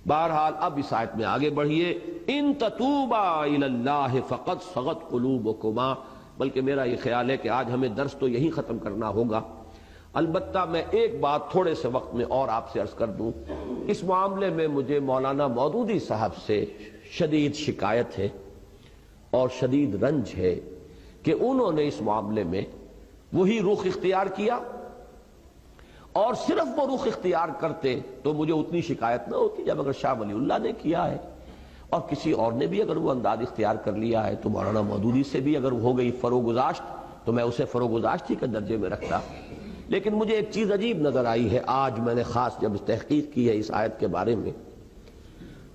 بہرحال اب اس آیت میں آگے بڑھیے، ان تتوبا الی اللہ فقد صغت قلوبکما، بلکہ میرا یہ خیال ہے کہ آج ہمیں درس تو یہی ختم کرنا ہوگا۔ البتہ میں ایک بات تھوڑے سے وقت میں اور آپ سے عرض کر دوں، اس معاملے میں مجھے مولانا مودودی صاحب سے شدید شکایت ہے اور شدید رنج ہے کہ انہوں نے اس معاملے میں وہی رخ اختیار کیا، اور صرف وہ رخ اختیار کرتے تو مجھے اتنی شکایت نہ ہوتی جب اگر شاہ ولی اللہ نے کیا ہے اور کسی اور نے بھی اگر وہ انداز اختیار کر لیا ہے تو مولانا مودودی سے بھی اگر ہو گئی فروگزاشت تو میں اسے فروگزاشتی کے درجے میں رکھتا۔ لیکن مجھے ایک چیز عجیب نظر آئی ہے، آج میں نے خاص جب تحقیق کی ہے اس آیت کے بارے میں،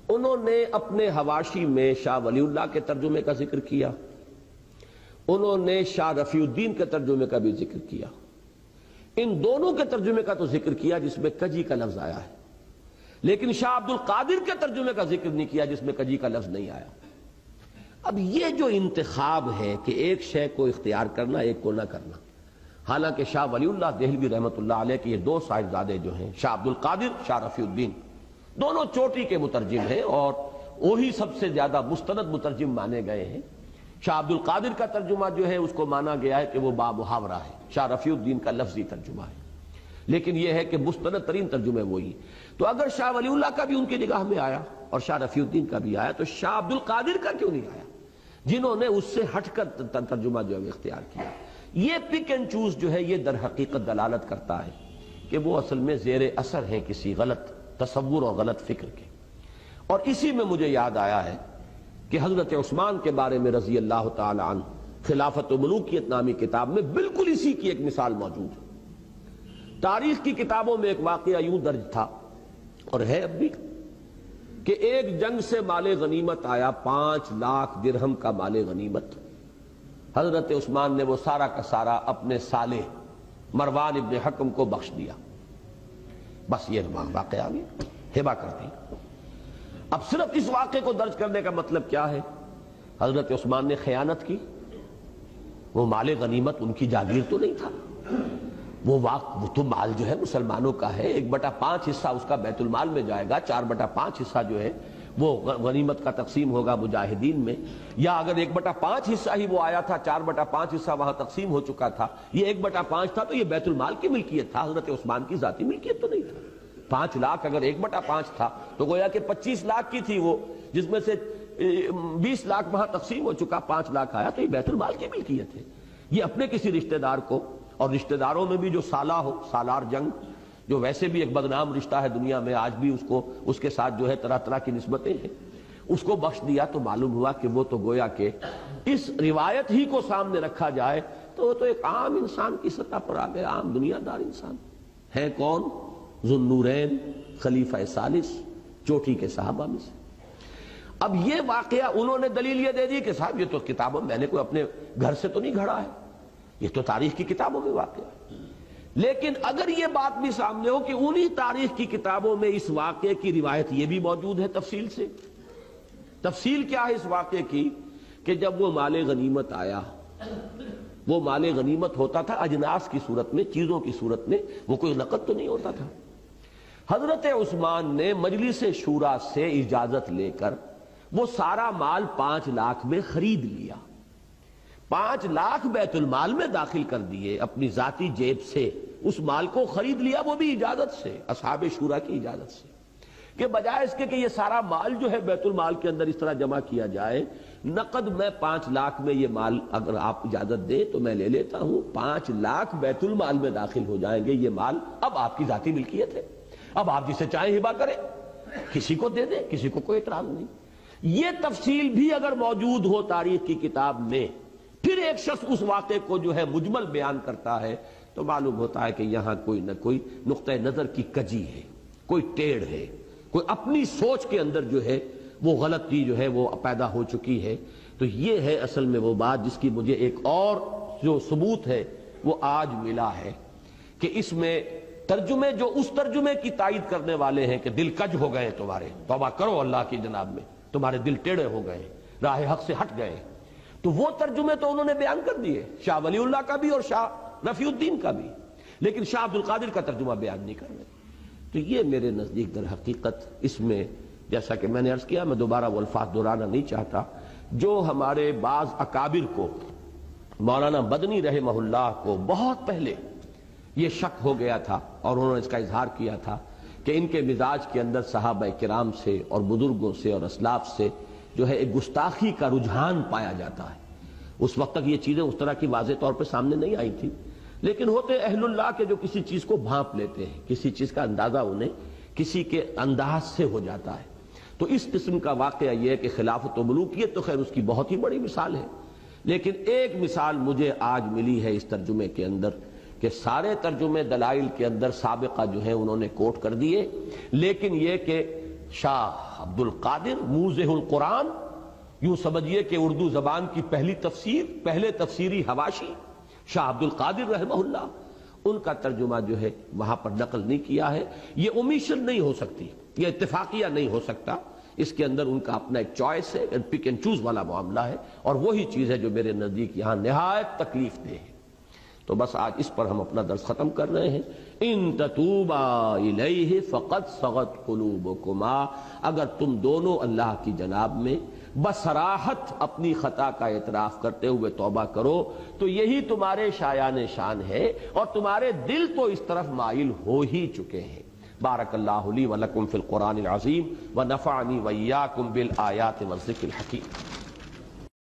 انہوں نے اپنے حواشی میں شاہ ولی اللہ کے ترجمے کا ذکر کیا، انہوں نے شاہ رفیع الدین کے ترجمے کا بھی ذکر کیا، ان دونوں کے ترجمے کا تو ذکر کیا جس میں کجی کا لفظ آیا ہے، لیکن شاہ عبد القادر کے ترجمے کا ذکر نہیں کیا جس میں کجی کا لفظ نہیں آیا۔ اب یہ جو انتخاب ہے کہ ایک شے کو اختیار کرنا ایک کو نہ کرنا، حالانکہ شاہ ولی اللہ دہلوی رحمۃ اللہ علیہ کے یہ دو صاحبزادے جو ہیں شاہ عبد القادر، شاہ رفیع الدین، دونوں چوٹی کے مترجم ہیں اور وہی سب سے زیادہ مستند مترجم مانے گئے ہیں۔ شاہ عبد القادر کا ترجمہ جو ہے اس کو مانا گیا ہے کہ وہ بامحاورہ ہے، شاہ رفیع الدین کا لفظی ترجمہ ہے، لیکن یہ ہے کہ مستند ترین ترجمے وہی۔ تو اگر شاہ ولی اللہ کا بھی ان کی نگاہ میں آیا اور شاہ رفیع الدین کا بھی آیا تو شاہ عبد القادر کا کیوں نہیں آیا، جنہوں نے اس سے ہٹ کر ترجمہ جو ہے اختیار کیا؟ یہ پک اینڈ چوز جو ہے یہ در حقیقت دلالت کرتا ہے کہ وہ اصل میں زیر اثر ہیں کسی غلط تصور اور غلط فکر کے۔ اور اسی میں مجھے یاد آیا ہے کہ حضرت عثمان کے بارے میں رضی اللہ تعالی عنہ خلافت و ملوکیت نامی کتاب میں بالکل اسی کی ایک مثال موجود ہے۔ تاریخ کی کتابوں میں ایک واقعہ یوں درج تھا اور ہے اب بھی کہ ایک جنگ سے مال غنیمت آیا، 5 لاکھ درہم کا مال غنیمت۔ حضرت عثمان نے وہ سارا کا سارا اپنے سالے مروان ابن حکم کو بخش دیا، بس یہ واقعہ بھی ہبہ کر دی۔ اب صرف اس واقعے کو درج کرنے کا مطلب کیا ہے؟ حضرت عثمان نے خیانت کی، وہ مال غنیمت ان کی جاگیر تو نہیں تھا، وہ تو مال جو ہے مسلمانوں کا ہے، 1/5 حصہ اس کا بیت المال میں جائے گا، 4/5 حصہ جو ہے وہ غنیمت کا تقسیم ہوگا مجاہدین میں، یا اگر 1/5 حصہ ہی وہ آیا تھا، 4/5 حصہ وہاں تقسیم ہو چکا تھا، یہ 1/5 تھا تو یہ بیت المال کی ملکیت تھا، حضرت عثمان کی ذاتی ملکیت تو نہیں تھا۔ 5 لاکھ اگر 1/5 تھا تو گویا کہ 25 لاکھ کی تھی وہ، جس میں سے 20 لاکھ وہاں تقسیم ہو چکا، 5 لاکھ آیا تو یہ بیت المال کی ملکیت ہے۔ یہ اپنے کسی رشتہ دار کو، اور رشتہ داروں میں بھی جو سالہ ہو، سالار جنگ جو ویسے بھی ایک بدنام رشتہ ہے دنیا میں، آج بھی اس کے ساتھ جو ہے طرح طرح کی نسبتیں ہیں، اس کو بخش دیا تو معلوم ہوا کہ وہ تو گویا کہ اس روایت ہی کو سامنے رکھا جائے تو وہ تو ایک عام انسان کی سطح پر آ گئے، عام دنیا دار انسان ہے۔ کون؟ ذو النورین، خلیفہ ثالث، چوٹی کے صحابہ میں سے۔ اب یہ واقعہ انہوں نے دلیل یہ دے دی کہ صاحب یہ تو کتابوں میں نے کوئی اپنے گھر سے تو نہیں گھڑا ہے، یہ تو تاریخ کی کتابوں میں واقعہ ہے۔ لیکن اگر یہ بات بھی سامنے ہو کہ انہی تاریخ کی کتابوں میں اس واقعے کی روایت یہ بھی موجود ہے تفصیل سے، تفصیل کیا ہے اس واقعے کی کہ جب وہ مال غنیمت آیا، وہ مال غنیمت ہوتا تھا اجناس کی صورت میں، چیزوں کی صورت میں، وہ کوئی نقد تو نہیں ہوتا تھا۔ حضرت عثمان نے مجلس شورا سے اجازت لے کر وہ سارا مال 5 لاکھ میں خرید لیا، 5 لاکھ بیت المال میں داخل کر دیے، اپنی ذاتی جیب سے اس مال کو خرید لیا، وہ بھی اجازت سے، اصحاب شورا کی اجازت سے، کہ بجائے اس کے کہ یہ سارا مال جو ہے بیت المال کے اندر اس طرح جمع کیا جائے، نقد میں 5 لاکھ میں یہ مال اگر آپ اجازت دیں تو میں لے لیتا ہوں، 5 لاکھ بیت المال میں داخل ہو جائیں گے، یہ مال اب آپ کی ذاتی ملکیت ہے، اب آپ جسے چاہیں ہبہ کریں، کسی کو دے دیں، کسی کو کوئی اعتراض نہیں۔ یہ تفصیل بھی اگر موجود ہو تاریخ کی کتاب میں، پھر ایک شخص اس واقعے کو جو ہے مجمل بیان کرتا ہے تو معلوم ہوتا ہے کہ یہاں کوئی نہ کوئی نقطہ نظر کی کجی ہے، کوئی ٹیڑھ ہے، کوئی اپنی سوچ کے اندر جو ہے وہ غلطی جو ہے وہ پیدا ہو چکی ہے۔ تو یہ ہے اصل میں وہ بات جس کی مجھے ایک اور جو ثبوت ہے وہ آج ملا ہے کہ اس میں ترجمے جو اس ترجمے کی تائید کرنے والے ہیں کہ دل کج ہو گئے تمہارے، توبہ کرو اللہ کی جناب میں، تمہارے دل ٹیڑھے ہو گئے، راہ حق سے ہٹ گئے، تو وہ ترجمے تو انہوں نے بیان کر دیے، شاہ ولی اللہ کا بھی اور شاہ رفیع الدین کا بھی، لیکن شاہ عبد القادر کا ترجمہ بیان نہیں کر رہے۔ تو یہ میرے نزدیک در حقیقت اس میں جیسا کہ میں نے عرض کیا، میں دوبارہ وہ الفاظ دہرانا نہیں چاہتا، جو ہمارے بعض اکابر کو، مولانا مدنی رحمہ اللہ کو بہت پہلے یہ شک ہو گیا تھا اور انہوں نے اس کا اظہار کیا تھا کہ ان کے مزاج کے اندر صحابہ کرام سے اور بزرگوں سے اور اسلاف سے جو ہے ایک گستاخی کا رجحان پایا جاتا ہے۔ اس وقت تک یہ چیزیں اس طرح کی واضح طور پہ سامنے نہیں آئی تھی، لیکن ہوتے اہل اللہ کے جو کسی چیز کو بھانپ لیتے ہیں، کسی چیز کا اندازہ انہیں کسی کے انداز سے ہو جاتا ہے۔ تو اس قسم کا واقعہ یہ ہے کہ خلافت و ملوکیت تو خیر اس کی بہت ہی بڑی مثال ہے، لیکن ایک مثال مجھے آج ملی ہے اس ترجمے کے اندر کہ سارے ترجمے دلائل کے اندر سابقہ جو ہے انہوں نے کوٹ کر دیے، لیکن یہ کہ شاہ عبد القادر موضح القرآن، یوں سمجھیے کہ اردو زبان کی پہلی تفسیر، پہلے تفسیری حواشی شاہ عبد القادر رحمہ اللہ، ان کا ترجمہ جو ہے وہاں پر نقل نہیں کیا ہے۔ یہ اومیشن نہیں ہو سکتی، یہ اتفاقیہ نہیں ہو سکتا، اس کے اندر ان کا اپنا ایک چوائس ہے، پک اینڈ چوز والا معاملہ ہے، اور وہی چیز ہے جو میرے نزدیک یہاں نہایت تکلیف دہ ہے۔ تو بس آج اس پر ہم اپنا درس ختم کر رہے ہیں۔ ان تتوبا الیہ فقد صغت قلوبکما، اگر تم دونوں اللہ کی جناب میں بصراحت اپنی خطا کا اعتراف کرتے ہوئے توبہ کرو تو یہی تمہارے شایان شان ہے، اور تمہارے دل تو اس طرف مائل ہو ہی چکے ہیں۔ بارک اللہ لی ولکم فی القرآن العظیم ونفعنی وإیاکم بالآیات والذکر الحکیم۔